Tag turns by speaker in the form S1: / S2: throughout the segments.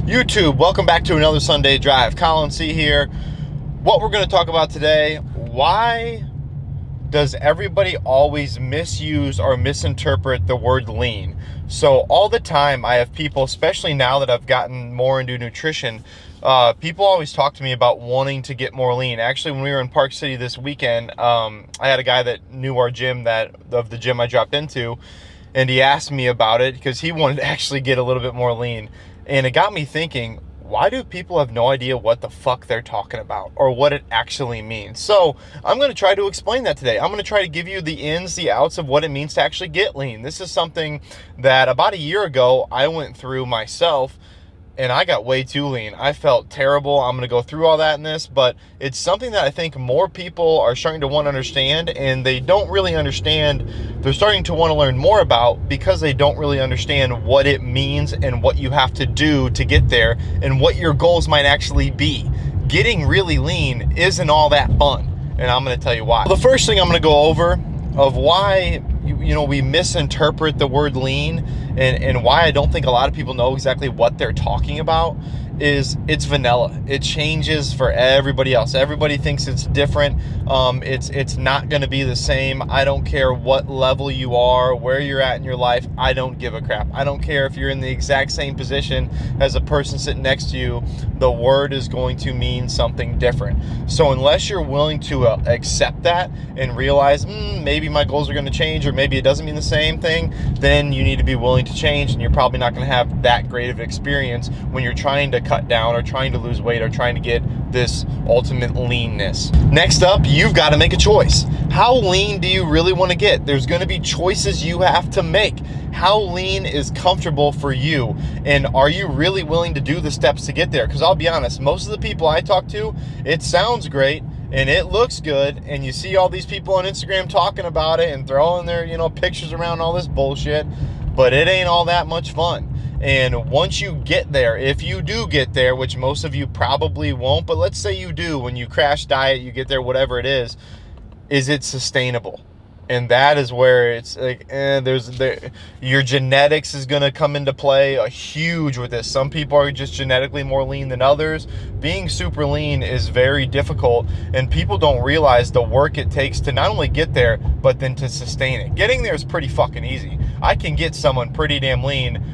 S1: YouTube, welcome back to another Sunday Drive. Colin C here. What we're going to talk about today, why does everybody always misuse or misinterpret the word lean? So all the time I have people, especially now that I've gotten more into nutrition, people always talk to me about wanting to get more lean. Actually, when we were in Park City this weekend, I had a guy that knew our gym, of the gym I dropped into, and he asked me about it because he wanted to actually get a little bit more lean. And it got me thinking, why do people have no idea what the fuck they're talking about or what it actually means? So I'm going to try to explain that today. I'm going to try to give you the ins, the outs of what it means to actually get lean. This is something that about a year ago I went through myself, and I got way too lean. I felt terrible. I'm going to go through all that in this, but it's something that I think more people are starting to want to understand, and they don't really understand. They're starting to want to learn more about because they don't really understand what it means and what you have to do to get there and what your goals might actually be. Getting really lean isn't all that fun, and I'm going to tell you why. The first thing I'm going to go over of why we misinterpret the word lean and why I don't think a lot of people know exactly what they're talking about is it's vanilla. It changes for everybody else. Everybody thinks it's different. It's not going to be the same. I don't care what level you are, where you're at in your life. I don't give a crap. I don't care if you're in the exact same position as a person sitting next to you. The word is going to mean something different. So unless you're willing to accept that and realize maybe my goals are going to change, or maybe it doesn't mean the same thing, then you need to be willing to change, and you're probably not going to have that great of an experience when you're trying to cut down or trying to lose weight or trying to get this ultimate leanness. Next up, you've got to make a choice. How lean do you really want to get? There's going to be choices you have to make. How lean is comfortable for you, and are you really willing to do the steps to get there? Because I'll be honest, most of the people I talk to, it sounds great and it looks good, and you see all these people on Instagram talking about it and throwing their pictures around all this bullshit, but it ain't all that much fun. And once you get there, if you do get there, which most of you probably won't, but let's say you do, when you crash diet, you get there, whatever it is it sustainable? And that is where it's like, your genetics is going to come into play a huge with this. Some people are just genetically more lean than others. Being super lean is very difficult, and people don't realize the work it takes to not only get there, but then to sustain it. Getting there is pretty fucking easy. I can get someone pretty damn lean,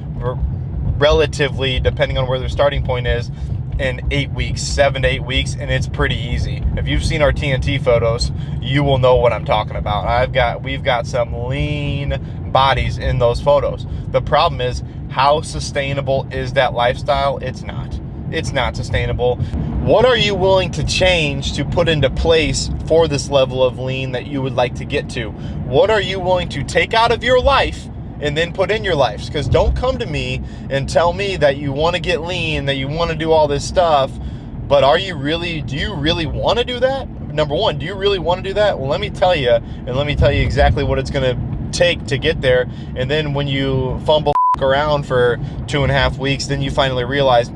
S1: relatively, depending on where their starting point is, in 8 weeks, 7 to 8 weeks, and it's pretty easy. If you've seen our TNT photos, you will know what I'm talking about. We've got some lean bodies in those photos. The problem is, how sustainable is that lifestyle? It's not sustainable. What are you willing to change to put into place for this level of lean that you would like to get to? What are you willing to take out of your life and then put in your life? Because don't come to me and tell me that you want to get lean, that you want to do all this stuff, but do you really want to do that? Number one, do you really want to do that? Well, let me tell you exactly what it's going to take to get there. And then when you fumble around for 2.5 weeks, then you finally realize,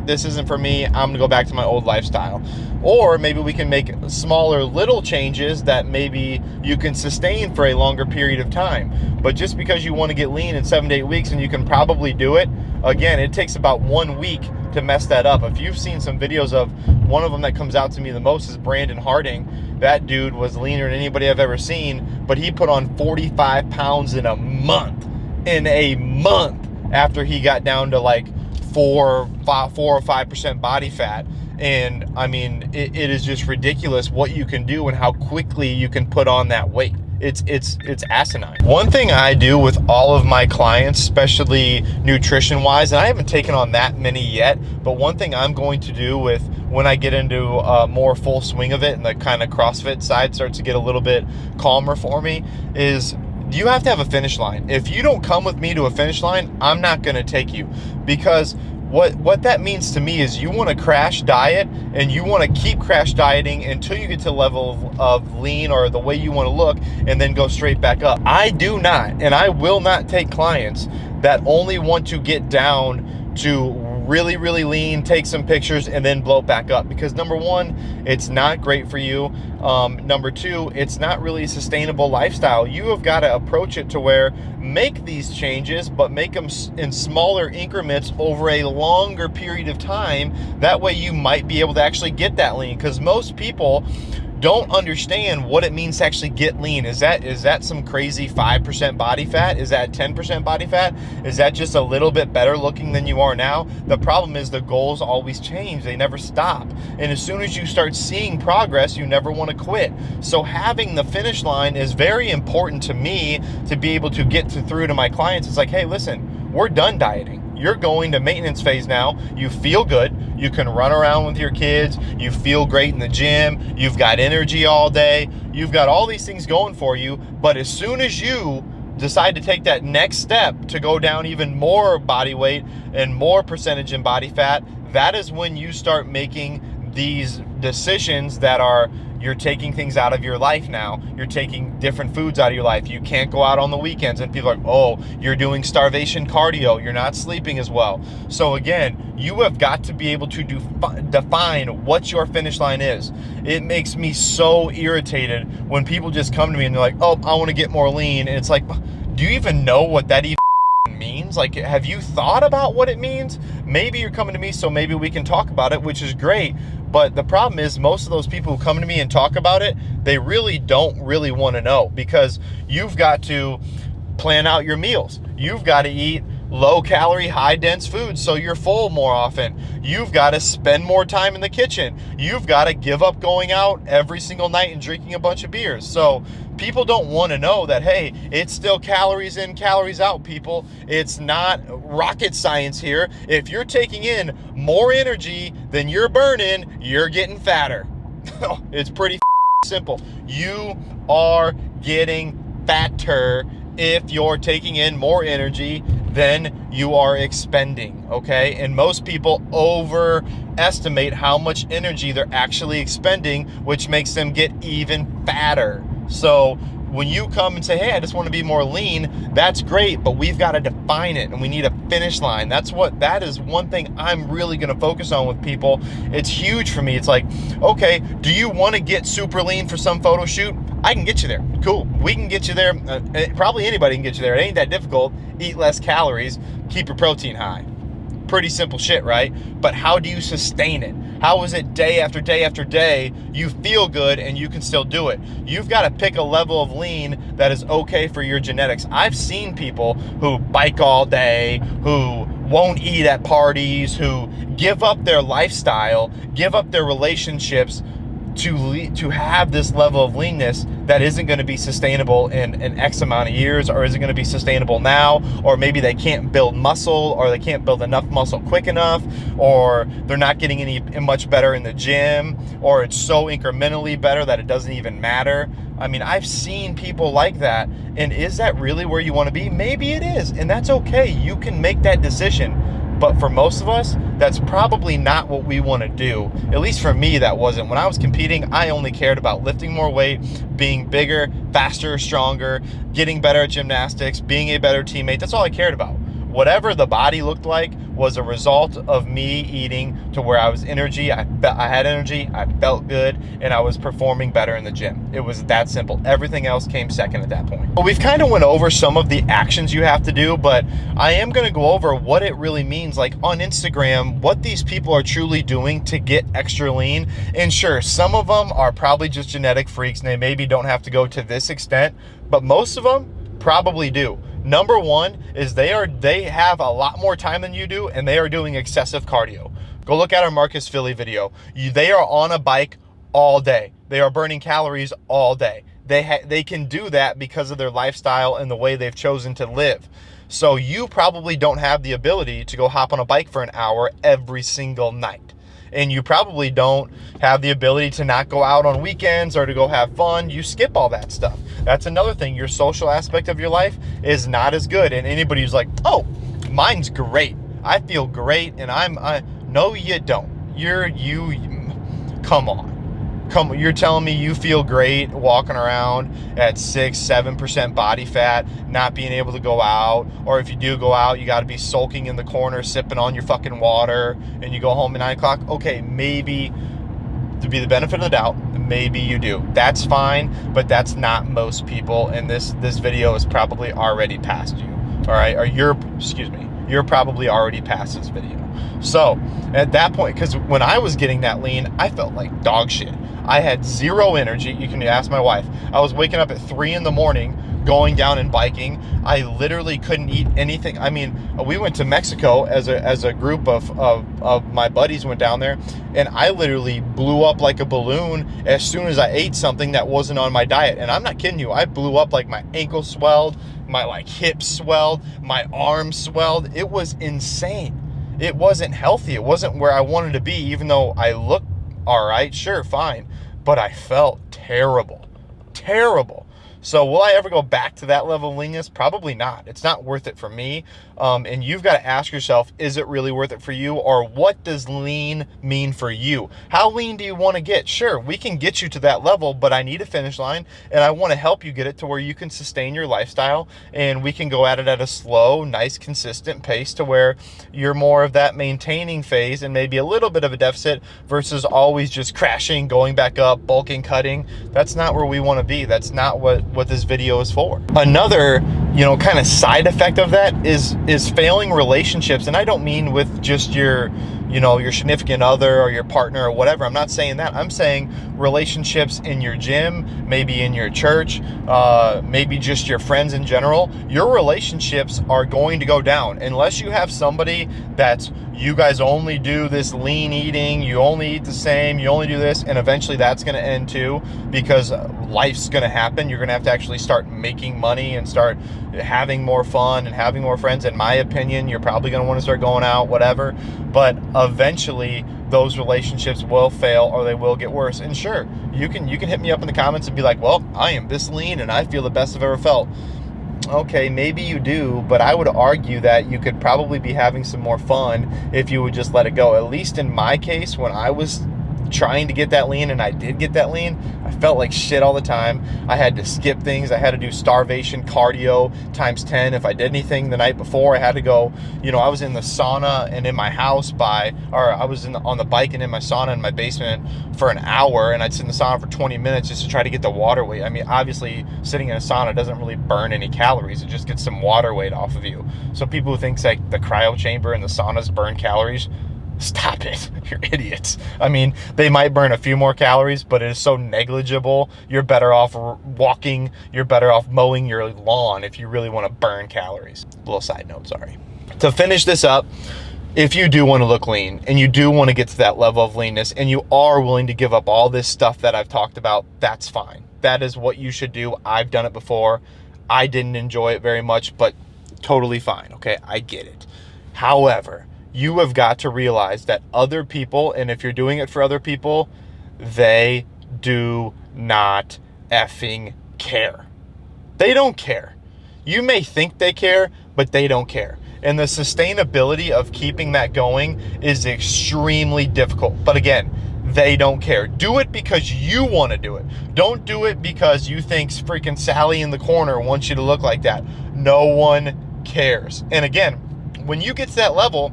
S1: this isn't for me. I'm gonna go back to my old lifestyle. Or maybe we can make smaller little changes that maybe you can sustain for a longer period of time. But just because you want to get lean in 7 to 8 weeks, and you can probably do it, again, it takes about 1 week to mess that up. If you've seen some videos of, one of them that comes out to me the most is Brandon Harding. That dude was leaner than anybody I've ever seen, but he put on 45 pounds in a month after he got down to like 4 or 5% body fat. And I mean, it is just ridiculous what you can do and how quickly you can put on that weight. It's asinine. One thing I do with all of my clients, especially nutrition wise, and I haven't taken on that many yet, but one thing I'm going to do with when I get into more full swing of it and the kind of CrossFit side starts to get a little bit calmer for me, is you have to have a finish line. If you don't come with me to a finish line, I'm not going to take you, because what that means to me is you want to crash diet, and you want to keep crash dieting until you get to the level of lean or the way you want to look, and then go straight back up. I do not, and I will not take clients that only want to get down to really, really lean, take some pictures, and then blow it back up. Because number one, it's not great for you. Number two, it's not really a sustainable lifestyle. You have got to approach it to where make these changes, but make them in smaller increments over a longer period of time. That way you might be able to actually get that lean, because most people don't understand what it means to actually get lean. Is that some crazy 5% body fat? Is that 10% body fat? Is that just a little bit better looking than you are now? The problem is the goals always change. They never stop. And as soon as you start seeing progress, you never want to quit. So having the finish line is very important to me to be able to get through to my clients. It's like, hey, listen, we're done dieting. You're going to maintenance phase now. You feel good. You can run around with your kids. You feel great in the gym. You've got energy all day. You've got all these things going for you. But as soon as you decide to take that next step to go down even more body weight and more percentage in body fat, that is when you start making these decisions that are, you're taking things out of your life now. You're taking different foods out of your life. You can't go out on the weekends, and people are like, oh, you're doing starvation cardio. You're not sleeping as well. So again, you have got to be able to define what your finish line is. It makes me so irritated when people just come to me and they're like, oh, I want to get more lean. And it's like, do you even know what that even means? Like, have you thought about what it means? Maybe you're coming to me, so maybe we can talk about it, which is great. But the problem is most of those people who come to me and talk about it, they really don't really want to know, because you've got to plan out your meals. You've got to eat low calorie, high dense foods so you're full more often. You've got to spend more time in the kitchen. You've got to give up going out every single night and drinking a bunch of beers. So people don't want to know that, hey, it's still calories in, calories out, people. It's not rocket science here. If you're taking in more energy than you're burning, you're getting fatter. It's pretty simple. You are getting fatter if you're taking in more energy than you are expending, okay? And most people overestimate how much energy they're actually expending, which makes them get even fatter. So when you come and say, hey, I just want to be more lean, that's great, but we've got to define it and we need a finish line. That is one thing I'm really going to focus on with people. It's huge for me. It's like, okay, do you want to get super lean for some photo shoot? I can get you there. Cool. We can get you there. Probably anybody can get you there. It ain't that difficult. Eat less calories, keep your protein high. Pretty simple shit, right? But how do you sustain it? How is it day after day after day you feel good and you can still do it? You've got to pick a level of lean that is okay for your genetics. I've seen people who bike all day, who won't eat at parties, who give up their lifestyle, give up their relationships to have this level of leanness that isn't going to be sustainable in X amount of years, or isn't going to be sustainable now, or maybe they can't build muscle, or they can't build enough muscle quick enough, or they're not getting any much better in the gym, or it's so incrementally better that it doesn't even matter. I mean, I've seen people like that, and is that really where you want to be? Maybe it is, and that's okay. You can make that decision. But for most of us, that's probably not what we want to do. At least for me, that wasn't. When I was competing, I only cared about lifting more weight, being bigger, faster, stronger, getting better at gymnastics, being a better teammate. That's all I cared about. Whatever the body looked like was a result of me eating to where I was energy. I had energy, I felt good, and I was performing better in the gym. It was that simple. Everything else came second at that point. Well, we've kind of went over some of the actions you have to do, but I am going to go over what it really means, like on Instagram, what these people are truly doing to get extra lean. And sure, some of them are probably just genetic freaks and they maybe don't have to go to this extent, but most of them probably do. Number one is they have a lot more time than you do, and they are doing excessive cardio. Go look at our Marcus Philly video. They are on a bike all day. They are burning calories all day. They can do that because of their lifestyle and the way they've chosen to live. So you probably don't have the ability to go hop on a bike for an hour every single night. And you probably don't have the ability to not go out on weekends or to go have fun. You skip all that stuff. That's another thing. Your social aspect of your life is not as good. And anybody who's like, oh, mine's great, I feel great, and no, you don't. Come You're telling me you feel great walking around at 6-7% body fat, not being able to go out, or if you do go out, you got to be sulking in the corner, sipping on your fucking water, and you go home at 9 o'clock. Okay, maybe, to be the benefit of the doubt, maybe you do. That's fine, but that's not most people, and this video is probably already past you. All right, or you're probably already past this video. So at that point, because when I was getting that lean, I felt like dog shit. I had zero energy. You can ask my wife. I was waking up at 3 in the morning, going down and biking. I literally couldn't eat anything. I mean, we went to Mexico as a group of my buddies went down there, and I literally blew up like a balloon as soon as I ate something that wasn't on my diet. And I'm not kidding you. I blew up, like my ankle swelled, my like hips swelled, my arms swelled. It was insane. It wasn't healthy. It wasn't where I wanted to be, even though I looked all right, sure, fine. But I felt terrible. Terrible. So will I ever go back to that level of leanness? Probably not. It's not worth it for me. And you've got to ask yourself, is it really worth it for you? Or what does lean mean for you? How lean do you want to get? Sure, we can get you to that level, but I need a finish line, and I want to help you get it to where you can sustain your lifestyle, and we can go at it at a slow, nice, consistent pace to where you're more of that maintaining phase and maybe a little bit of a deficit versus always just crashing, going back up, bulking, cutting. That's not where we want to be. That's not what this video is for. Another, kind of side effect of that is failing relationships. And I don't mean with just your significant other or your partner or whatever. I'm not saying that. I'm saying relationships in your gym, maybe in your church, maybe just your friends in general. Your relationships are going to go down unless you have somebody that's, you guys only do this lean eating, you only eat the same, you only do this, and eventually that's going to end too, because life's going to happen. You're going to have to actually start making money and start having more fun and having more friends. In my opinion, you're probably going to want to start going out, whatever, but eventually those relationships will fail or they will get worse. And sure, you can hit me up in the comments and be like, well, I am this lean and I feel the best I've ever felt. Okay, maybe you do, but I would argue that you could probably be having some more fun if you would just let it go. At least in my case, when I was trying to get that lean, and I did get that lean, I felt like shit all the time. I had to skip things. I had to do starvation cardio times 10. If I did anything the night before, I had to go, I was in the sauna and in my house I was on the bike and in my sauna in my basement for an hour, and I'd sit in the sauna for 20 minutes just to try to get the water weight. I mean, obviously sitting in a sauna doesn't really burn any calories. It just gets some water weight off of you. So people who think like the cryo chamber and the saunas burn calories, stop it. You're idiots. I mean, they might burn a few more calories, but it is so negligible. You're better off walking. You're better off mowing your lawn if you really want to burn calories. A little side note, sorry. To finish this up, if you do want to look lean and you do want to get to that level of leanness and you are willing to give up all this stuff that I've talked about, that's fine. That is what you should do. I've done it before. I didn't enjoy it very much, but totally fine. Okay, I get it. However, you have got to realize that other people, and if you're doing it for other people, they do not effing care. They don't care. You may think they care, but they don't care. And the sustainability of keeping that going is extremely difficult. But again, they don't care. Do it because you want to do it. Don't do it because you think freaking Sally in the corner wants you to look like that. No one cares. And again, when you get to that level,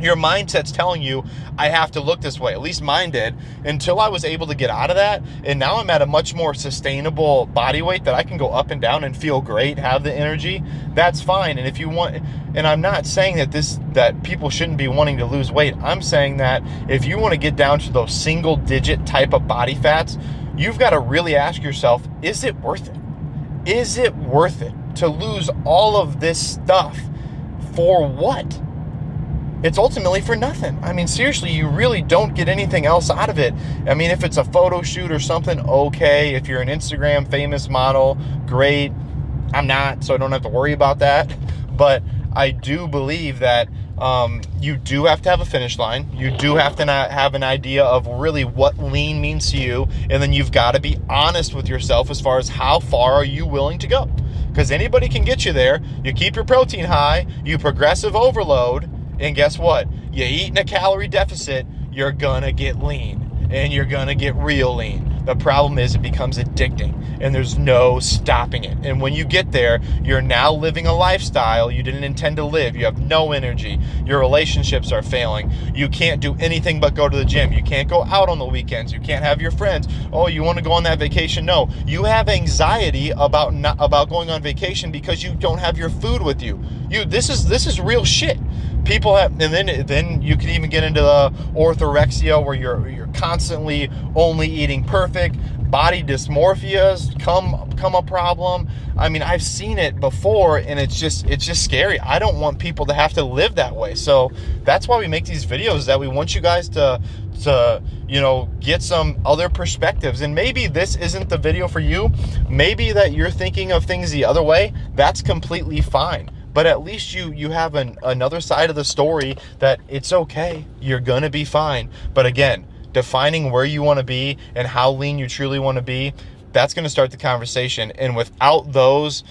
S1: your mindset's telling you, I have to look this way. At least mine did, until I was able to get out of that. And now I'm at a much more sustainable body weight that I can go up and down and feel great, have the energy. That's fine. And if you want, and I'm not saying that people shouldn't be wanting to lose weight. I'm saying that if you want to get down to those single digit type of body fats, you've got to really ask yourself, is it worth it? Is it worth it to lose all of this stuff for what? It's ultimately for nothing. I mean, seriously, you really don't get anything else out of it. I mean, if it's a photo shoot or something, okay. If you're an Instagram famous model, great. I'm not, so I don't have to worry about that. But I do believe that you do have to have a finish line. You do have to have an idea of really what lean means to you. And then you've got to be honest with yourself as far as how far are you willing to go. Because anybody can get you there. You keep your protein high, you progressive overload, and guess what? You eat in a calorie deficit, you're gonna get lean, and you're gonna get real lean. The problem is it becomes addicting and there's no stopping it. And when you get there, you're now living a lifestyle you didn't intend to live. You have no energy. Your relationships are failing. You can't do anything but go to the gym. You can't go out on the weekends. You can't have your friends. Oh, you want to go on that vacation? No. You have anxiety about going on vacation because you don't have your food with you. This is real shit. People have, and then you can even get into the orthorexia where you're constantly only eating perfect. Body dysmorphias come a problem. I mean, I've seen it before, and it's just scary. I don't want people to have to live that way. So that's why we make these videos, that we want you guys to get some other perspectives. And maybe this isn't the video for you. Maybe that you're thinking of things the other way. That's completely fine. But at least you have another side of the story, that it's okay. You're going to be fine. But again, defining where you want to be and how lean you truly want to be, that's going to start the conversation. And without those,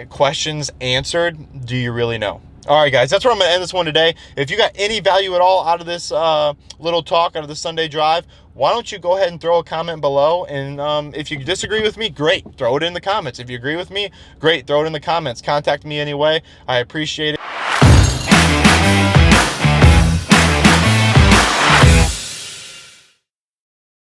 S1: questions answered, do you really know? All right, guys, that's where I'm going to end this one today. If you got any value at all out of this little talk, out of the Sunday drive, why don't you go ahead and throw a comment below? And if you disagree with me, great, throw it in the comments. If you agree with me, great, throw it in the comments. Contact me anyway. I appreciate it.